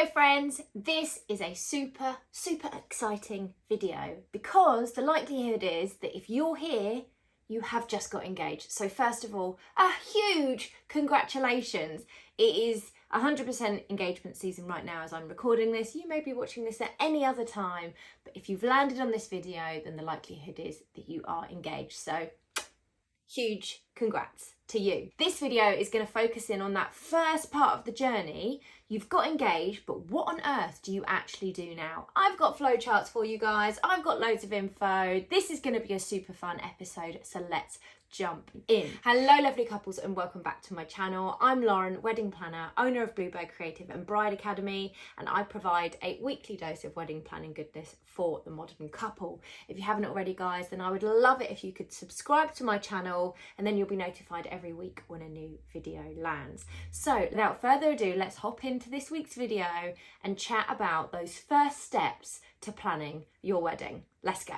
Hello friends, this is a super exciting video because the likelihood is that if you're here, you have just got engaged. So first of all, a huge congratulations. It is 100% engagement season right now as I'm recording this. You may be watching this at any other time, but if you've landed on this video, then the likelihood is that you are engaged. So huge congrats to you. This video is going to focus in on that first part of the journey. You've got engaged, but what on earth do you actually do now? I've got flowcharts for you guys. I've got loads of info. This is going to be a super fun episode, so let's jump in. Hello lovely couples and welcome back to my channel. I'm Lauren, wedding planner, owner of Bluebird Creative and Bride Academy, and I provide a weekly dose of wedding planning goodness for the modern couple. If you haven't already guys, then I would love it if you could subscribe to my channel and then you'll be notified every week when a new video lands. So without further ado, let's hop into this week's video and chat about those first steps to planning your wedding. Let's go.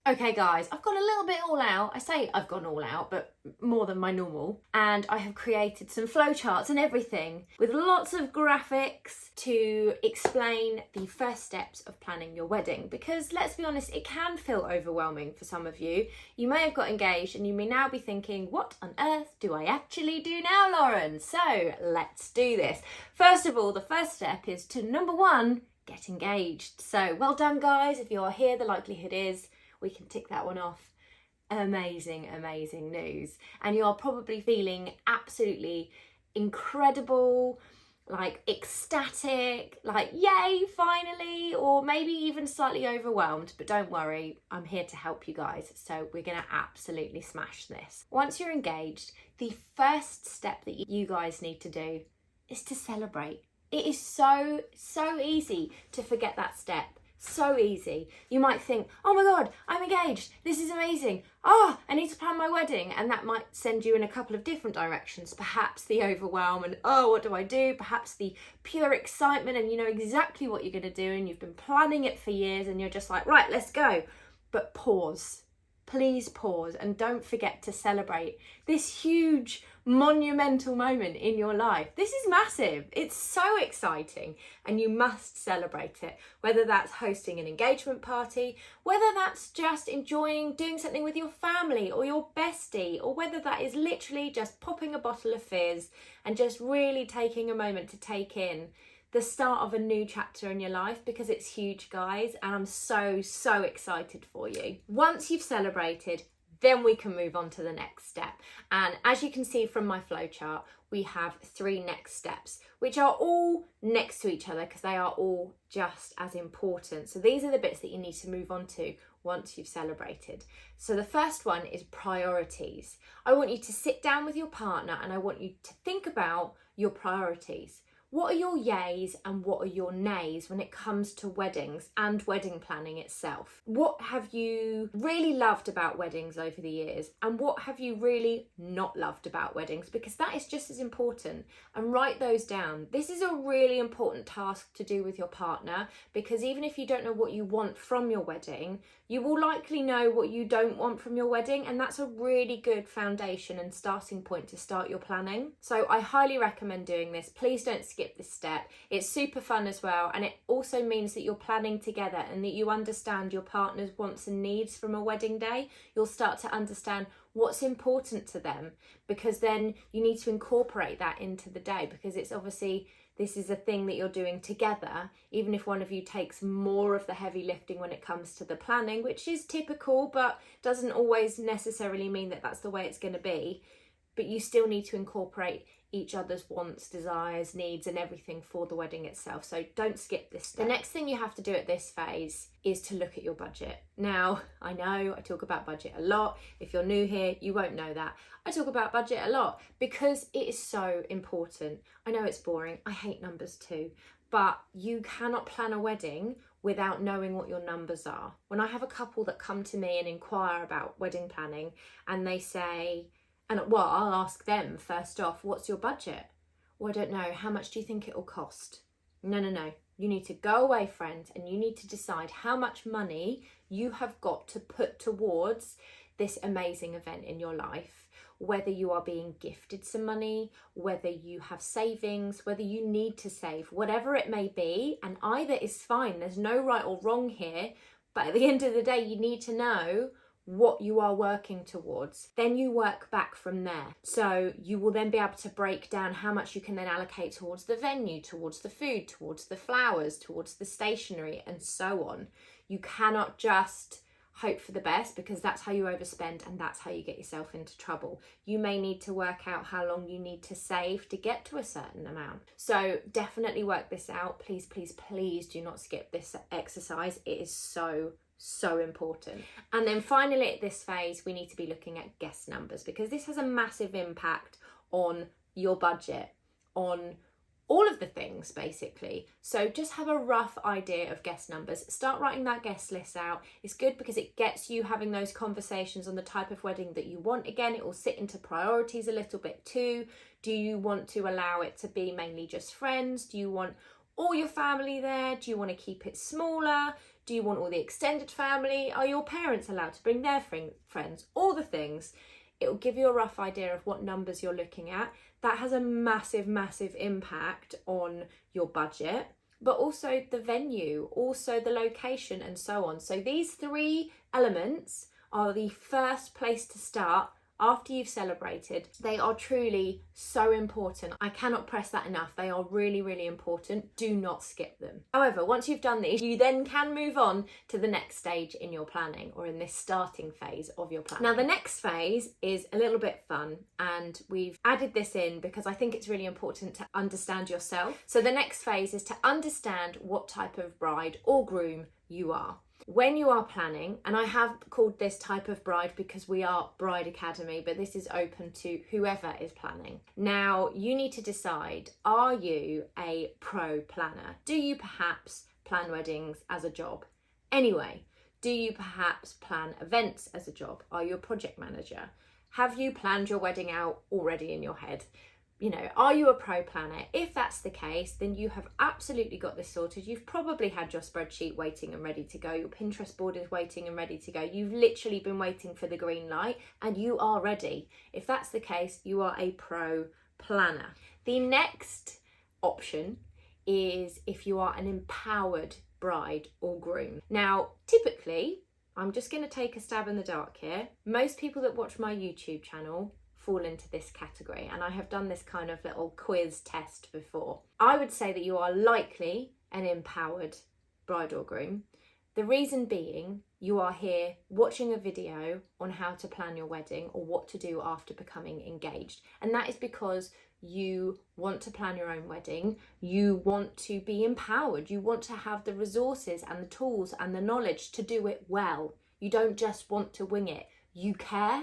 Okay guys, I've gone a little bit all out. I say I've gone all out, but more than my normal. And I have created some flowcharts and everything with lots of graphics to explain the first steps of planning your wedding. Because let's be honest, it can feel overwhelming for some of you. You may have got engaged and you may now be thinking, what on earth do I actually do now, Lauren? So let's do this. First of all, the first step is to number one, get engaged. So well done guys. If you're here, the likelihood is we can tick that one off. Amazing news. And you're probably feeling absolutely incredible, like ecstatic, like yay, finally, or maybe even slightly overwhelmed. But don't worry, I'm here to help you guys. So we're gonna absolutely smash this. Once you're engaged, the first step that you guys need to do is to celebrate. It is so easy to forget that step. So easy. You might think, oh my God, I'm engaged. This is amazing. Oh, I need to plan my wedding. And that might send you in a couple of different directions. Perhaps the overwhelm and, oh, what do I do? Perhaps the pure excitement and you know exactly what you're going to do and you've been planning it for years and you're just like, right, let's go. But pause. Please pause and don't forget to celebrate this huge monumental moment in your life. This is massive. It's so exciting and you must celebrate it, whether that's hosting an engagement party, whether that's just enjoying doing something with your family or your bestie, or whether that is literally just popping a bottle of fizz and just really taking a moment to take in the start of a new chapter in your life, because it's huge guys and I'm so excited for you. Once you've celebrated, then we can move on to the next step. And as you can see from my flowchart, we have 3 next steps, which are all next to each other because they are all just as important. So these are the bits that you need to move on to once you've celebrated. So the first one is priorities. I want you to sit down with your partner and I want you to think about your priorities. What are your yays and what are your nays when it comes to weddings and wedding planning itself? What have you really loved about weddings over the years and what have you really not loved about weddings? Because that is just as important, and write those down. This is a really important task to do with your partner, because even if you don't know what you want from your wedding, you will likely know what you don't want from your wedding, and that's a really good foundation and starting point to start your planning. So I highly recommend doing this. Please don't skip this step. It's super fun as well, and it also means that you're planning together and that you understand your partner's wants and needs from a wedding day. You'll start to understand what's important to them, because then you need to incorporate that into the day, because it's obviously this is a thing that you're doing together, even if one of you takes more of the heavy lifting when it comes to the planning, which is typical, but doesn't always necessarily mean that that's the way it's going to be. But you still need to incorporate each other's wants, desires, needs and everything for the wedding itself. So don't skip this step. The next thing you have to do at this phase is to look at your budget. Now, I know I talk about budget a lot. If you're new here, you won't know that. I talk about budget a lot because it is so important. I know it's boring. I hate numbers too. But you cannot plan a wedding without knowing what your numbers are. When I have a couple that come to me and inquire about wedding planning and they say, and well, I'll ask them first off, what's your budget? Well, I don't know. How much do you think it will cost? No. You need to go away, friends, and you need to decide how much money you have got to put towards this amazing event in your life. whether you are being gifted some money, whether you have savings, whether you need to save, whatever it may be, and either is fine. There's no right or wrong here, but at the end of the day, you need to know what you are working towards. Then you work back from there. So you will then be able to break down how much you can then allocate towards the venue, towards the food, towards the flowers, towards the stationery, and so on. You cannot just hope for the best, because that's how you overspend and that's how you get yourself into trouble. You may need to work out how long you need to save to get to a certain amount. So definitely work this out. Please, please, please do not skip this exercise. It is so important. And then finally, at this phase, we need to be looking at guest numbers, because this has a massive impact on your budget, on all of the things basically. So just have a rough idea of guest numbers. Start writing that guest list out. It's good because it gets you having those conversations on the type of wedding that you want. Again, it will sit into priorities a little bit too. Do you want to allow it to be mainly just friends? Do you want all your family there? Do you want to keep it smaller? Do you want all the extended family? Are your parents allowed to bring their friends? All the things. It will give you a rough idea of what numbers you're looking at. That has a massive impact on your budget, but also the venue, also the location, and so on. So these 3 elements are the first place to start after you've celebrated. They are truly so important. I cannot press that enough. They are really important. Do not skip them. However, once you've done these, you then can move on to the next stage in your planning, or in this starting phase of your planning. Now, the next phase is a little bit fun, and we've added this in because I think it's really important to understand yourself. So the next phase is to understand what type of bride or groom you are. When you are planning, and I have called this type of bride because we are Bride Academy, but this is open to whoever is planning. Now, you need to decide, are you a pro planner? Do you perhaps plan weddings as a job? Anyway, do you perhaps plan events as a job? Are you a project manager? Have you planned your wedding out already in your head? You know, are you a pro planner? If that's the case, then you have absolutely got this sorted. You've probably had your spreadsheet waiting and ready to go. Your Pinterest board is waiting and ready to go. You've literally been waiting for the green light and you are ready. If that's the case, you are a pro planner. The next option is if you are an empowered bride or groom. Now, typically, I'm just going to take a stab in the dark here. Most people that watch my YouTube channel fall into this category, and I have done this kind of little quiz test before. I would say that you are likely an empowered bride or groom. The reason being, you are here watching a video on how to plan your wedding or what to do after becoming engaged, and that is because you want to plan your own wedding. You want to be empowered. You want to have the resources and the tools and the knowledge to do it well. You don't just want to wing it. You care.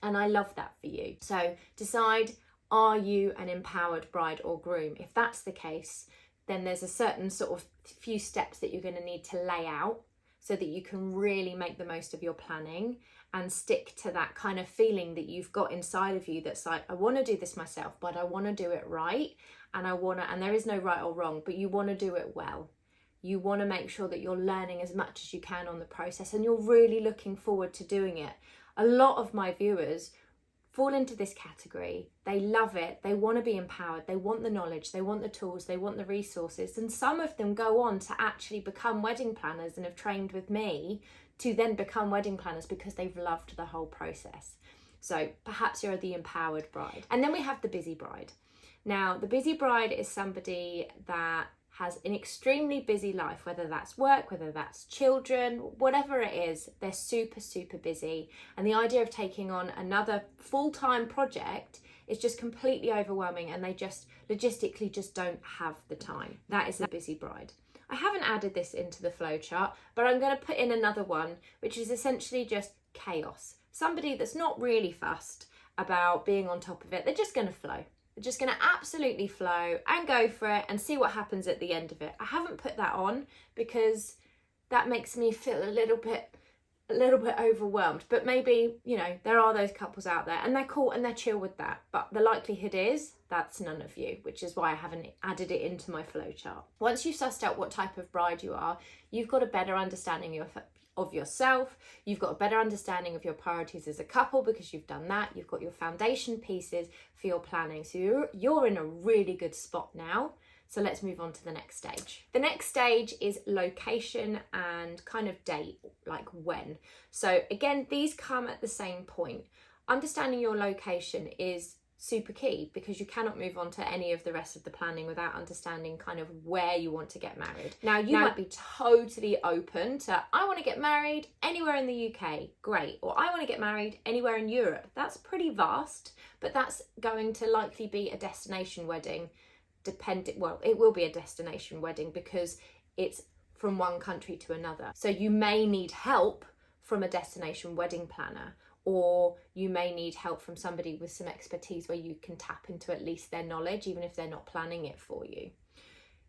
And I love that for you. So decide, are you an empowered bride or groom? If that's the case, then there's a certain sort of few steps that you're going to need to lay out so that you can really make the most of your planning and stick to that kind of feeling that you've got inside of you that's like, I want to do this myself, but I want to do it right. And there is no right or wrong, but you want to do it well. You want to make sure that you're learning as much as you can on the process and you're really looking forward to doing it. A lot of my viewers fall into this category. They love it. They want to be empowered. They want the knowledge. They want the tools. They want the resources. And some of them go on to actually become wedding planners and have trained with me to then become wedding planners because they've loved the whole process. So perhaps you're the empowered bride. And then we have the busy bride. Now, the busy bride is somebody that has an extremely busy life, whether that's work, whether that's children, whatever it is, they're super busy. And the idea of taking on another full-time project is just completely overwhelming and they just logistically just don't have the time. That is a busy bride. I haven't added this into the flowchart, but I'm going to put in another one, which is essentially just chaos. Somebody that's not really fussed about being on top of it. They're just going to flow. They're just going to absolutely flow and go for it and see what happens at the end of it. I haven't put that on because that makes me feel a little bit overwhelmed. But maybe, you know, there are those couples out there and they're cool and they're chill with that. But the likelihood is that's none of you, which is why I haven't added it into my flowchart. Once you've sussed out what type of bride you are, you've got a better understanding of yourself. You've got a better understanding of your priorities as a couple because you've done that. You've got your foundation pieces for your planning. So you're in a really good spot now. So let's move on to the next stage. The next stage is location and kind of date, like when. So again, these come at the same point. Understanding your location is super key because you cannot move on to any of the rest of the planning without understanding kind of where you want to get married. Now, you might be totally open to, I want to get married anywhere in the UK, great. Or I want to get married anywhere in Europe. That's pretty vast, but that's going to likely be a destination wedding. Well, it will be a destination wedding because it's from one country to another. So you may need help from a destination wedding planner, or you may need help from somebody with some expertise where you can tap into at least their knowledge, even if they're not planning it for you.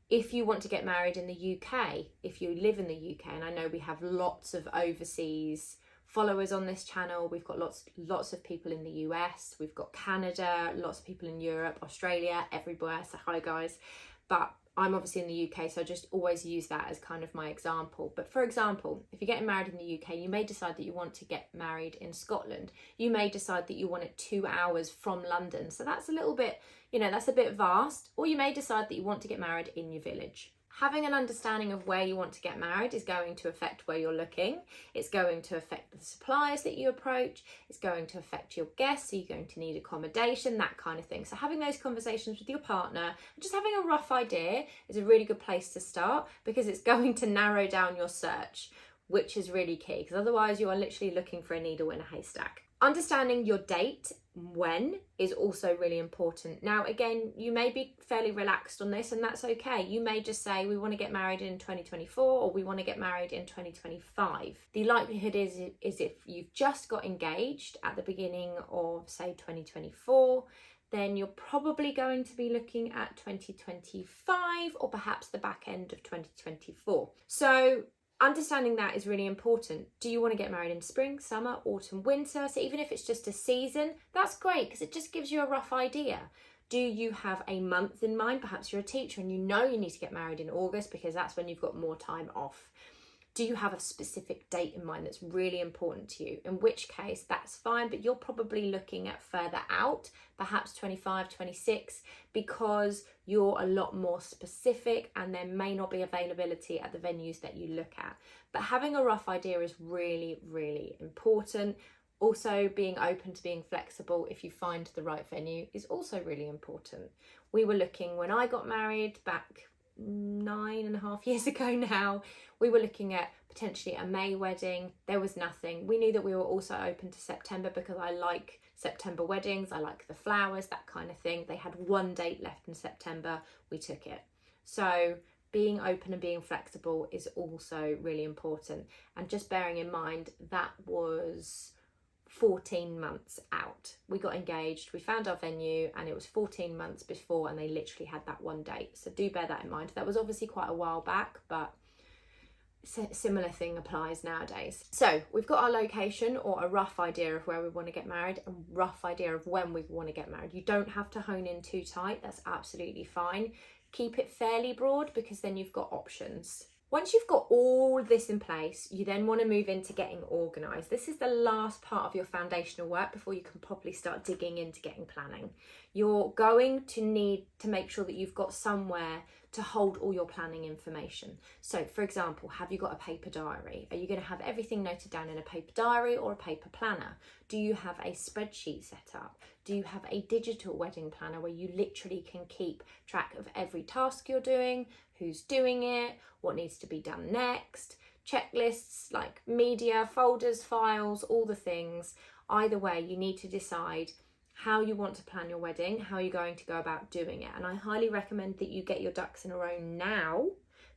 If you want to get married in the UK, if you live in the UK, and I know we have lots of overseas followers on this channel, we've got lots of people in the US, we've got Canada, lots of people in Europe, Australia, everywhere, so hi guys. But I'm obviously in the UK, so I just always use that as kind of my example. But for example, if you're getting married in the UK, you may decide that you want to get married in Scotland. You may decide that you want it 2 hours from London. So that's a little bit, that's a bit vast. Or you may decide that you want to get married in your village. Having an understanding of where you want to get married is going to affect where you're looking. It's going to affect the suppliers that you approach. It's going to affect your guests. So you're going to need accommodation, that kind of thing. So having those conversations with your partner and just having a rough idea is a really good place to start because it's going to narrow down your search, which is really key because otherwise you are literally looking for a needle in a haystack. Understanding your date, when, is also really important. Now, again, you may be fairly relaxed on this and that's okay. You may just say we want to get married in 2024 or we want to get married in 2025. The likelihood is if you've just got engaged at the beginning of, say, 2024, then you're probably going to be looking at 2025 or perhaps the back end of 2024. So understanding that is really important. Do you want to get married in spring, summer, autumn, winter? So even if it's just a season, that's great because it just gives you a rough idea. Do you have a month in mind? Perhaps you're a teacher and you know you need to get married in August because that's when you've got more time off. Do you have a specific date in mind that's really important to you? In which case, that's fine, but you're probably looking at further out, perhaps 25, 26, because you're a lot more specific and there may not be availability at the venues that you look at. But having a rough idea is really, really important. Also, being open to being flexible if you find the right venue is also really important. We were looking, when I got married back 9.5 years ago now, we were looking at potentially a May wedding. There was nothing. We knew that we were also open to September because I like September weddings. I like the flowers, that kind of thing. They had one date left in September. We took it. So being open and being flexible is also really important. And just bearing in mind that was 14 months out. We got engaged, we found our venue, and it was 14 months before, and they literally had that one date. So do bear that in mind. That was obviously quite a while back, but similar thing applies nowadays. So we've got our location or a rough idea of where we want to get married, and rough idea of when we want to get married. You don't have to hone in too tight. That's absolutely fine. Keep it fairly broad because then you've got options. Once you've got all this in place, you then want to move into getting organised. This is the last part of your foundational work before you can properly start digging into getting planning. You're going to need to make sure that you've got somewhere to hold all your planning information. So for example, have you got a paper diary? Are you going to have everything noted down in a paper diary or a paper planner? Do you have a spreadsheet set up? Do you have a digital wedding planner where you literally can keep track of every task you're doing, who's doing it, what needs to be done next, checklists like media, folders, files, all the things? Either way, you need to decide how you want to plan your wedding, how you're going to go about doing it. And I highly recommend that you get your ducks in a row now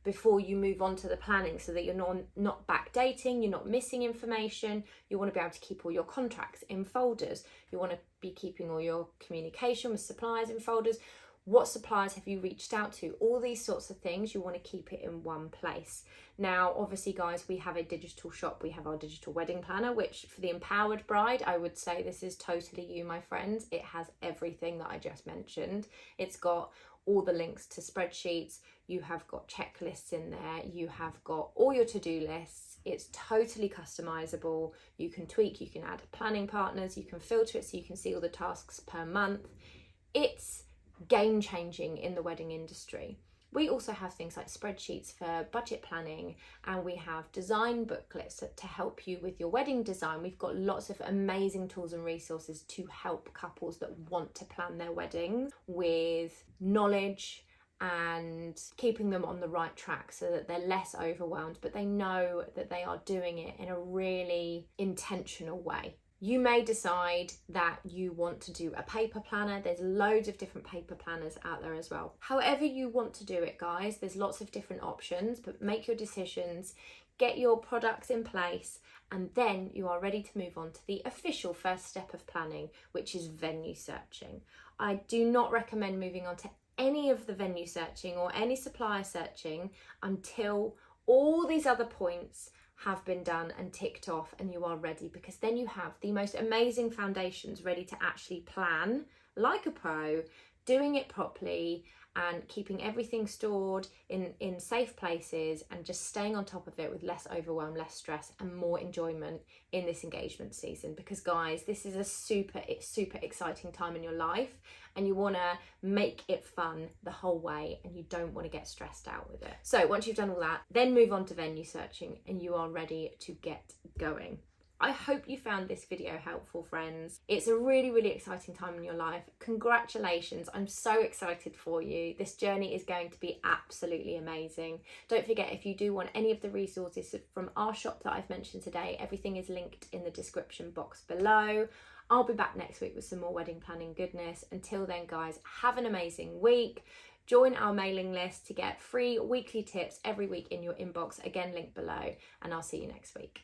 before you move on to the planning so that you're not backdating, you're not missing information. You want to be able to keep all your contracts in folders. You want to be keeping all your communication with suppliers in folders. What suppliers have you reached out to? All these sorts of things, you want to keep it in one place. Now, obviously, guys, we have a digital shop. We have our digital wedding planner, which for the empowered bride, I would say this is totally you, my friends. It has everything that I just mentioned. It's got all the links to spreadsheets. You have got checklists in there. You have got all your to-do lists. It's totally customizable. You can tweak, you can add planning partners, you can filter it so you can see all the tasks per month. It's game changing in the wedding industry. We also have things like spreadsheets for budget planning, and we have design booklets to help you with your wedding design. We've got lots of amazing tools and resources to help couples that want to plan their weddings with knowledge and keeping them on the right track so that they're less overwhelmed, but they know that they are doing it in a really intentional way. You may decide that you want to do a paper planner. There's loads of different paper planners out there as well. However you want to do it, guys, there's lots of different options, but make your decisions, get your products in place, and then you are ready to move on to the official first step of planning, which is venue searching. I do not recommend moving on to any of the venue searching or any supplier searching until all these other points have been done and ticked off and you are ready, because then you have the most amazing foundations ready to actually plan like a pro, doing it properly and keeping everything stored in safe places and just staying on top of it with less overwhelm, less stress and more enjoyment in this engagement season. Because guys, this is a super exciting time in your life and you want to make it fun the whole way and you don't want to get stressed out with it. So once you've done all that, then move on to venue searching and you are ready to get going. I hope you found this video helpful, friends. It's a really exciting time in your life. Congratulations, I'm so excited for you. This journey is going to be absolutely amazing. Don't forget, if you do want any of the resources from our shop that I've mentioned today, everything is linked in the description box below. I'll be back next week with some more wedding planning goodness. Until then, guys, have an amazing week. Join our mailing list to get free weekly tips every week in your inbox. Again, link below, and I'll see you next week.